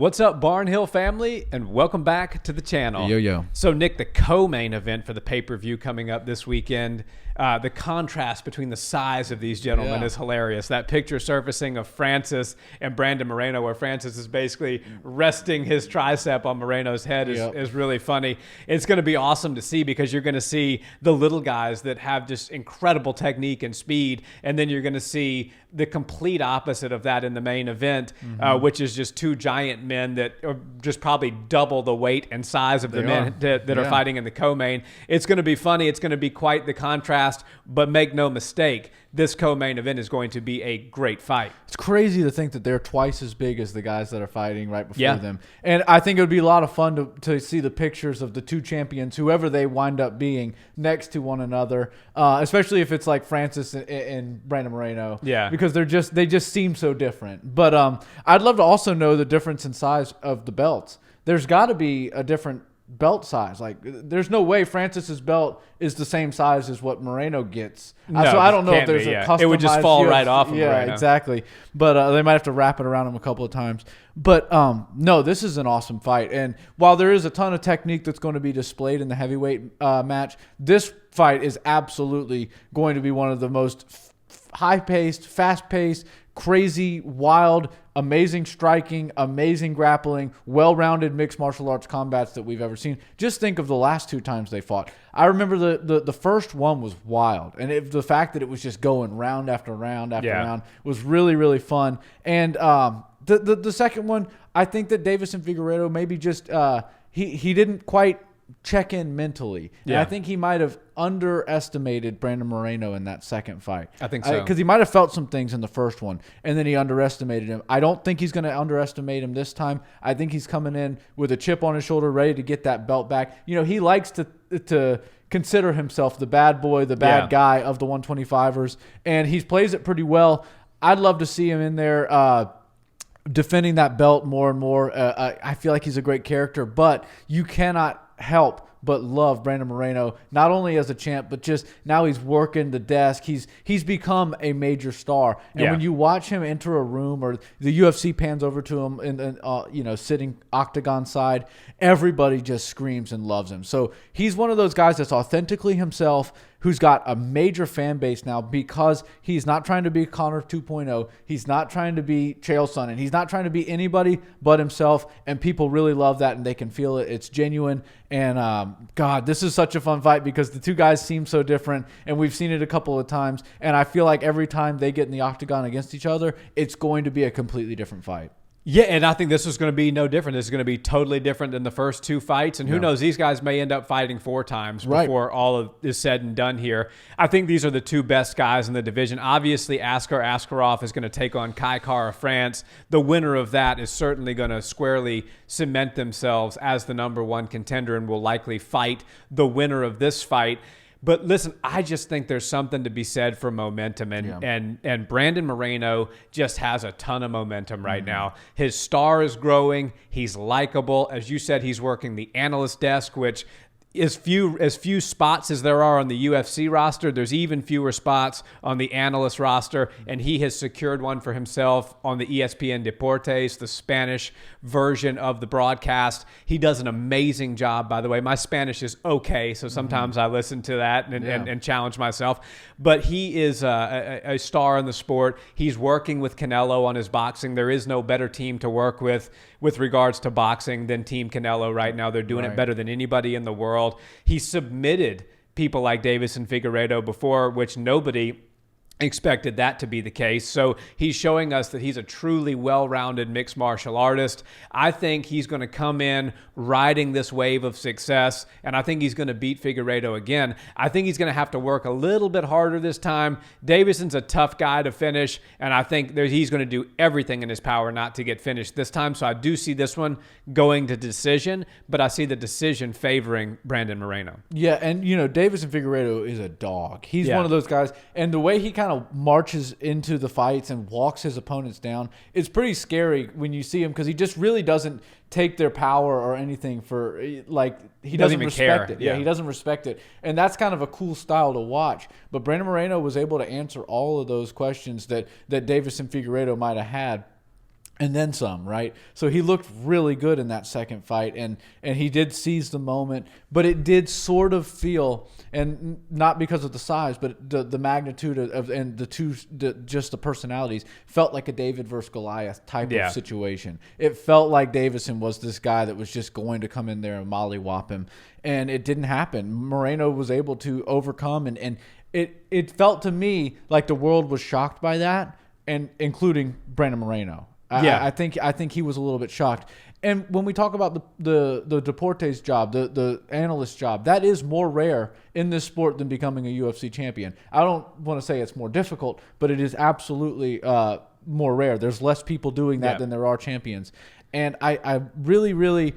What's up, Barnhill family, and welcome back to the channel. Yo. So, Nick, the co-main event for the pay-per-view coming up this weekend, the contrast between the size of these gentlemen is hilarious. That picture surfacing of Francis and Brandon Moreno, where Francis is basically resting his tricep on Moreno's head, is really funny. It's going to be awesome to see because you're going to see the little guys that have just incredible technique and speed, and then you're going to see the complete opposite of that in the main event, which is just two giant men that are just probably double the weight and size of the men that are fighting in the co-main. It's going to be funny. It's going to be quite the contrast, but make no mistake, this co-main event is going to be a great fight. It's crazy to think that they're twice as big as the guys that are fighting right before them. And I think it would be a lot of fun to see the pictures of the two champions, whoever they wind up being, next to one another, especially if it's like Francis and Brandon Moreno. Yeah. Because they just seem so different. But I'd love to also know the difference in size of the belts. There's got to be a different belt size. Like, there's no way Francis's belt is the same size as what Moreno gets. No, so I don't know if there's a customized. It would just fall right off of Moreno. Yeah, exactly. But they might have to wrap it around him a couple of times. But no, this is an awesome fight. And while there is a ton of technique that's going to be displayed in the heavyweight match, this fight is absolutely going to be one of the most high-paced, fast-paced, crazy, wild, amazing striking, amazing grappling, well-rounded mixed martial arts combats that we've ever seen. Just think of the last two times they fought. I remember the first one was wild, and the fact that it was just going round after round after round was really, really fun. And the second one, I think that Deiveson Figueiredo maybe just he didn't quite check in mentally. And I think he might have underestimated Brandon Moreno in that second fight. I think so. Because he might have felt some things in the first one, and then he underestimated him. I don't think he's going to underestimate him this time. I think he's coming in with a chip on his shoulder, ready to get that belt back. You know, he likes to consider himself the bad boy, the bad guy of the 125ers, and he plays it pretty well. I'd love to see him in there defending that belt more and more. I feel like he's a great character, but you cannot help but love Brandon Moreno, not only as a champ, but just now he's working the desk. He's become a major star. And when you watch him enter a room, or the UFC pans over to him and sitting octagon side, everybody just screams and loves him. So he's one of those guys that's authentically himself, who's got a major fan base now because he's not trying to be Connor 2.0. He's not trying to be Chael Sonnen. He's not trying to be anybody but himself, and people really love that, and they can feel it. It's genuine. And, God, this is such a fun fight because the two guys seem so different, and we've seen it a couple of times, and I feel like every time they get in the octagon against each other, it's going to be a completely different fight. Yeah, and I think this is going to be no different. This is going to be totally different than the first two fights. And who knows, these guys may end up fighting 4 times before all is said and done here. I think these are the two best guys in the division. Obviously, Askar Askarov is going to take on Kai Kara France. The winner of that is certainly going to squarely cement themselves as the #1 contender and will likely fight the winner of this fight. But listen, I just think there's something to be said for momentum, and Brandon Moreno just has a ton of momentum right now. His star is growing. He's likable. As you said, he's working the analyst desk, which as few spots as there are on the UFC roster, there's even fewer spots on the analyst roster, and he has secured one for himself on the ESPN Deportes, the Spanish version of the broadcast. He does an amazing job, by the way. My Spanish is okay, so sometimes I listen to that and challenge myself. But he is a star in the sport. He's working with Canelo on his boxing. There is no better team to work with regards to boxing than Team Canelo right now. They're doing it better than anybody in the world. He submitted people like Deiveson Figueiredo before, which nobody expected that to be the case. So he's showing us that he's a truly well-rounded mixed martial artist. I think he's going to come in riding this wave of success, and I think he's going to beat Figueiredo again. I think he's going to have to work a little bit harder this time. Deiveson's a tough guy to finish, and I think he's going to do everything in his power not to get finished this time. So I do see this one going to decision, but I see the decision favoring Brandon Moreno. Yeah, and Deiveson Figueiredo is a dog. He's one of those guys, and the way he kind of marches into the fights and walks his opponents down, it's pretty scary when you see him, because he just really doesn't take their power or anything for, like, he doesn't respect it. Yeah, he doesn't respect it. And that's kind of a cool style to watch. But Brandon Moreno was able to answer all of those questions that Deiveson Figueiredo might have had. and then some, right? So he looked really good in that second fight, and he did seize the moment, but it did sort of feel, and not because of the size, but the magnitude of and just the personalities, felt like a David versus Goliath type of situation. It felt like Deiveson was this guy that was just going to come in there and mollywop him, and it didn't happen. Moreno was able to overcome, and it felt to me like the world was shocked by that, and including Brandon Moreno. I think he was a little bit shocked. And when we talk about the Deportes job, the analyst job, that is more rare in this sport than becoming a UFC champion. I don't want to say it's more difficult, but it is absolutely more rare. There's less people doing that than there are champions. And I really, really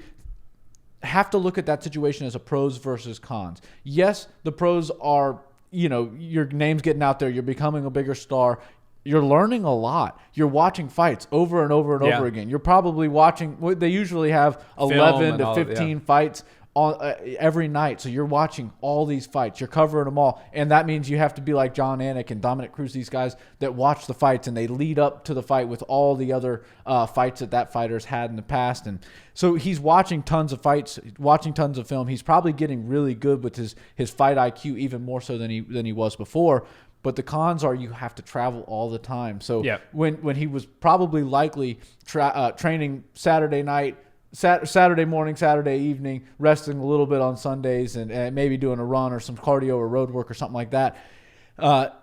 have to look at that situation as a pros versus cons. Yes, the pros are, your name's getting out there. You're becoming a bigger star. You're learning a lot. You're watching fights over and over and over again. You're probably watching. They usually have 11 to 15 fights on every night. So you're watching all these fights. You're covering them all, and that means you have to be like John Anik and Dominic Cruz. These guys that watch the fights and they lead up to the fight with all the other fights that fighter's had in the past. And so he's watching tons of fights, watching tons of film. He's probably getting really good with his fight IQ, even more so than he was before. But the cons are you have to travel all the time. So when he was probably likely training Saturday night, Saturday morning, Saturday evening, resting a little bit on Sundays, and maybe doing a run or some cardio or road work or something like that,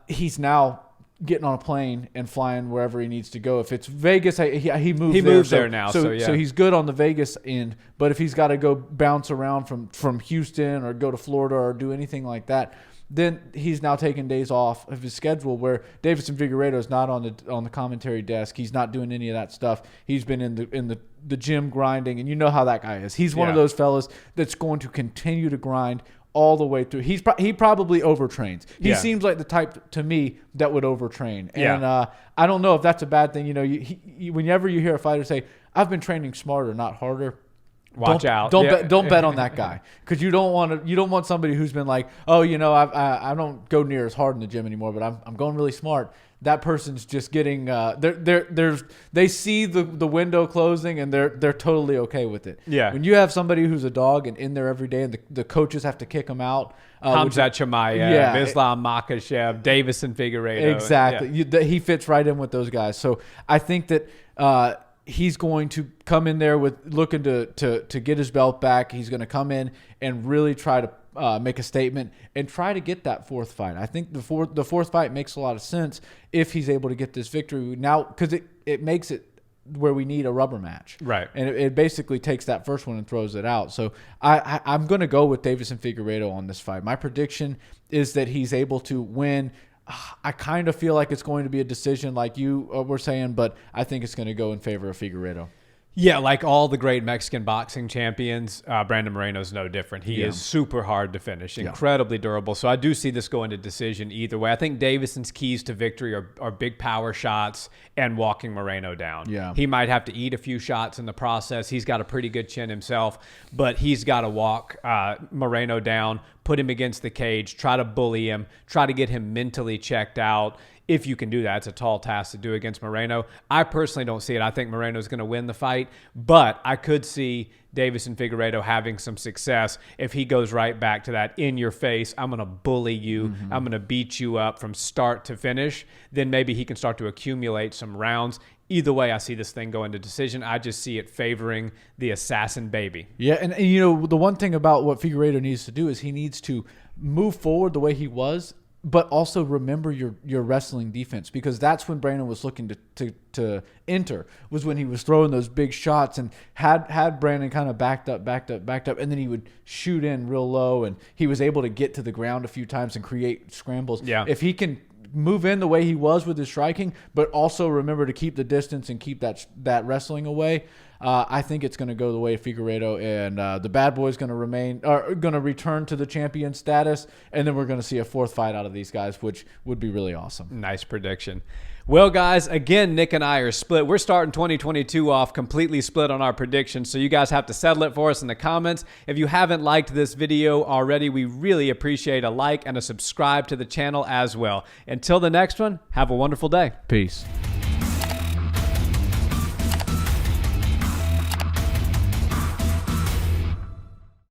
he's now getting on a plane and flying wherever he needs to go. If it's Vegas, he moves there now. So he's good on the Vegas end. But if he's got to go bounce around from Houston or go to Florida or do anything like that, then he's now taking days off of his schedule, where Deiveson Figueiredo is not on the commentary desk. He's not doing any of that stuff. He's been in the gym grinding, and you know how that guy is. He's one of those fellas that's going to continue to grind all the way through. He probably overtrains. He seems like the type to me that would overtrain. And I don't know if that's a bad thing. Whenever you hear a fighter say, "I've been training smarter, not harder," Watch out! Don't bet on that guy, because you don't want somebody who's been like, oh, I don't go near as hard in the gym anymore, but I'm going really smart. That person's just getting they see the window closing and they're totally okay with it. Yeah. When you have somebody who's a dog and in there every day, and the coaches have to kick them out. Hamzat Chimaev, Islam Makhachev, Deiveson Figueiredo. Exactly. He fits right in with those guys. So I think that he's going to come in there with looking to get his belt back. He's going to come in and really try to make a statement and try to get that fourth fight. I think the fourth fight makes a lot of sense if he's able to get this victory now, because it makes it where we need a rubber match. Right. And it basically takes that first one and throws it out. So I'm going to go with Deiveson Figueiredo on this fight. My prediction is that he's able to win. I kind of feel like it's going to be a decision like you were saying, but I think it's going to go in favor of Figueiredo. Yeah, like all the great Mexican boxing champions, Brandon Moreno's no different. He is super hard to finish, incredibly durable. So I do see this going to decision either way. I think Deiveson's keys to victory are big power shots and walking Moreno down. Yeah. He might have to eat a few shots in the process. He's got a pretty good chin himself, but he's got to walk Moreno down, put him against the cage, try to bully him, try to get him mentally checked out. If you can do that, it's a tall task to do against Moreno. I personally don't see it. I think Moreno's going to win the fight, but I could see Deiveson Figueiredo having some success if he goes right back to that in your face, I'm going to bully you, I'm going to beat you up from start to finish. Then maybe he can start to accumulate some rounds. Either way, I see this thing going to decision. I just see it favoring the assassin baby. Yeah, and the one thing about what Figueiredo needs to do is he needs to move forward the way he was, but also remember your wrestling defense, because that's when Brandon was looking to enter, was when he was throwing those big shots and had Brandon kind of backed up, and then he would shoot in real low, and he was able to get to the ground a few times and create scrambles. Yeah. If he can move in the way he was with his striking, but also remember to keep the distance and keep that wrestling away, I think it's going to go the way of Figueiredo, and the bad boy's going to return to the champion status, and then we're going to see a fourth fight out of these guys, which would be really awesome. Nice prediction. Well, guys, again, Nick and I are split. We're starting 2022 off completely split on our predictions, so you guys have to settle it for us in the comments. If you haven't liked this video already, we really appreciate a like and a subscribe to the channel as well. Until the next one, have a wonderful day. Peace.